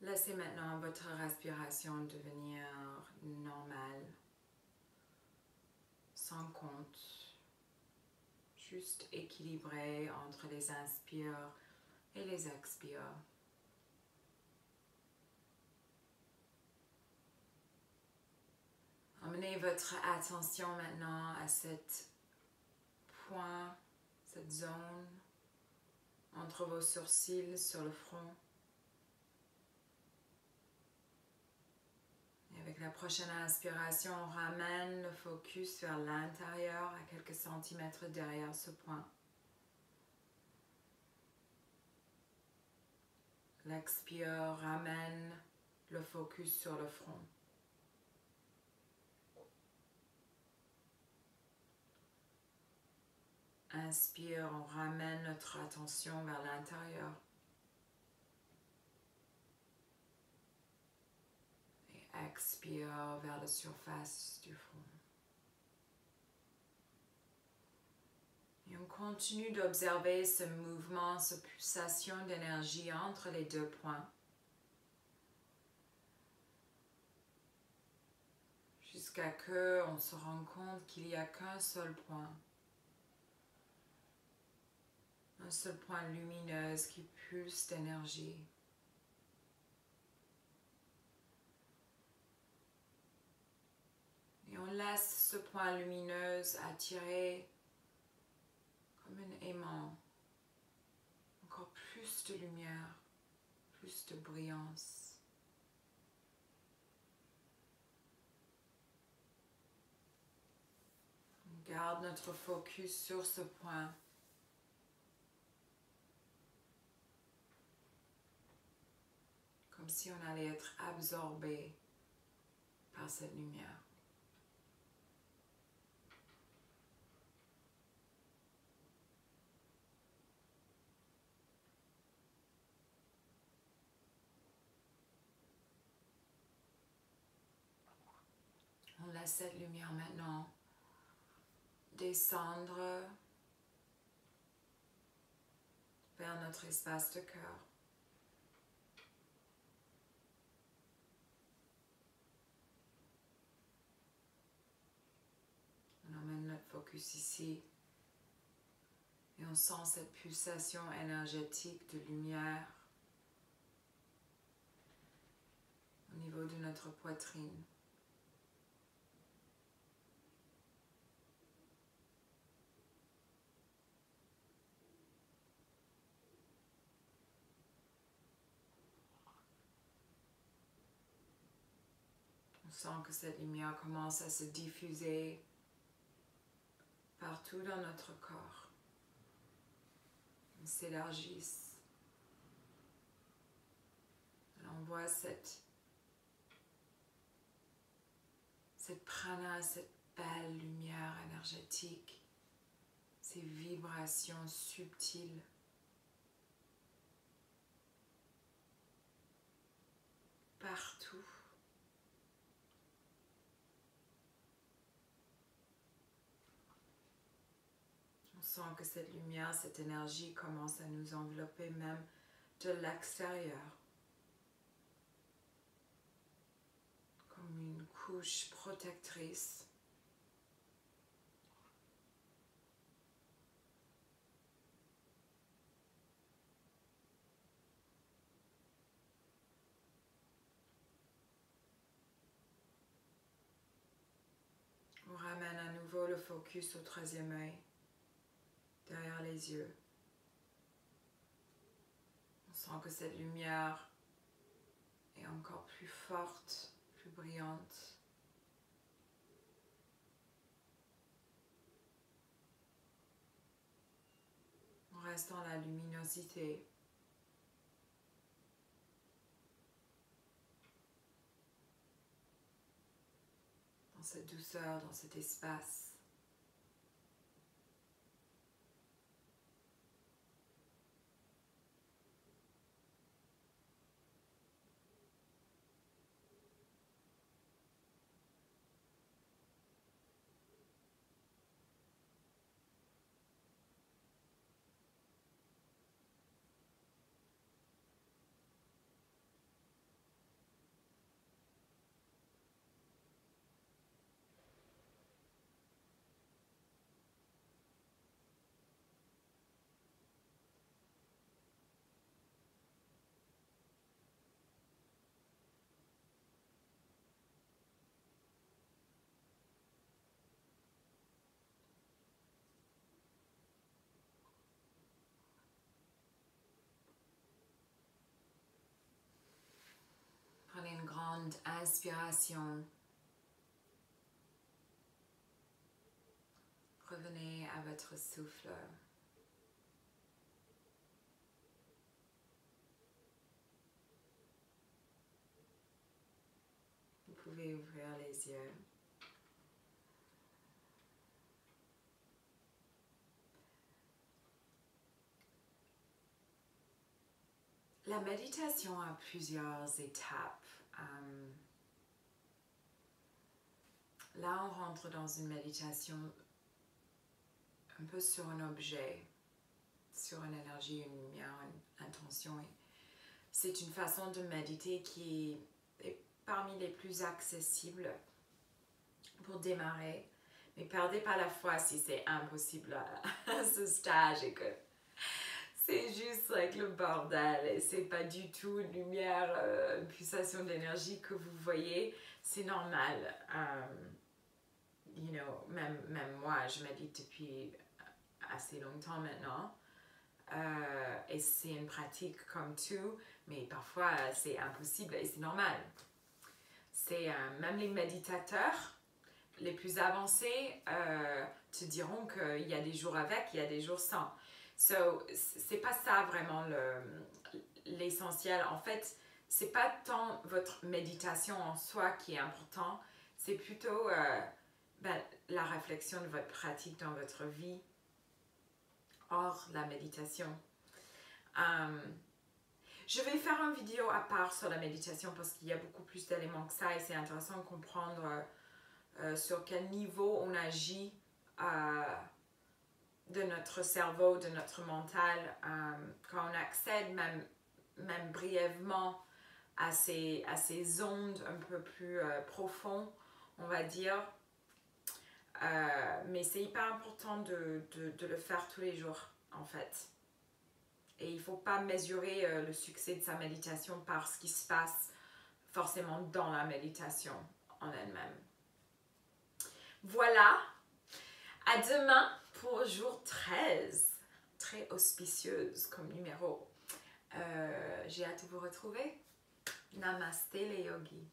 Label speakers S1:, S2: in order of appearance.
S1: Laissez maintenant votre respiration devenir normale, sans compte, juste équilibrée entre les inspires et les expires. Emmenez votre attention maintenant à cet point, cette zone entre vos sourcils sur le front. Et avec la prochaine inspiration, on ramène le focus vers l'intérieur à quelques centimètres derrière ce point. L'expire ramène le focus sur le front. Inspire, on ramène notre attention vers l'intérieur. Et expire vers la surface du front. Et on continue d'observer ce mouvement, cette pulsation d'énergie entre les deux points. Jusqu'à ce qu'on se rende compte qu'il n'y a qu'un seul point. Un seul point lumineux qui pulse d'énergie. Et on laisse ce point lumineux attirer comme un aimant. Encore plus de lumière, plus de brillance. On garde notre focus sur ce point. Comme si on allait être absorbé par cette lumière. On laisse cette lumière maintenant descendre vers notre espace de cœur. On emmène notre focus ici et on sent cette pulsation énergétique de lumière au niveau de notre poitrine. On sent que cette lumière commence à se diffuser partout dans notre corps. On s'élargisse. On voit cette prana, cette belle lumière énergétique, ces vibrations subtiles. Partout. On sent que cette lumière, cette énergie commence à nous envelopper même de l'extérieur. Comme une couche protectrice. On ramène à nouveau le focus au troisième œil, derrière les yeux. On sent que cette lumière est encore plus forte, plus brillante. On reste dans la luminosité. Dans cette douceur, dans cet espace. grande inspiration. Revenez à votre souffle. Vous pouvez ouvrir les yeux. La méditation a plusieurs étapes. Là, on rentre dans une méditation un peu sur un objet, sur une énergie, une lumière, une intention. C'est une façon de méditer qui est parmi les plus accessibles pour démarrer. Mais perdez pas la foi si c'est impossible à ce stage et que c'est juste like, le bordel et c'est pas du tout une lumière, une pulsation d'énergie que vous voyez. C'est normal. You know, même moi, je médite depuis assez longtemps maintenant. Et c'est une pratique comme tout, mais parfois c'est impossible et c'est normal. C'est même les méditateurs les plus avancés te diront qu'il y a des jours avec, il y a des jours sans. So, c'est pas ça vraiment l'essentiel. En fait, c'est pas tant votre méditation en soi qui est important, c'est plutôt la réflexion de votre pratique dans votre vie hors la méditation. Je vais faire une vidéo à part sur la méditation parce qu'il y a beaucoup plus d'éléments que ça et c'est intéressant de comprendre sur quel niveau on agit de notre cerveau, de notre mental, quand on accède même brièvement à ces ondes un peu plus profondes, on va dire. Mais c'est hyper important de le faire tous les jours, en fait. Et il ne faut pas mesurer le succès de sa méditation par ce qui se passe forcément dans la méditation en elle-même. Voilà, à demain pour jour 13, très auspicieuse comme numéro. J'ai hâte de vous retrouver. Namasté les yogis.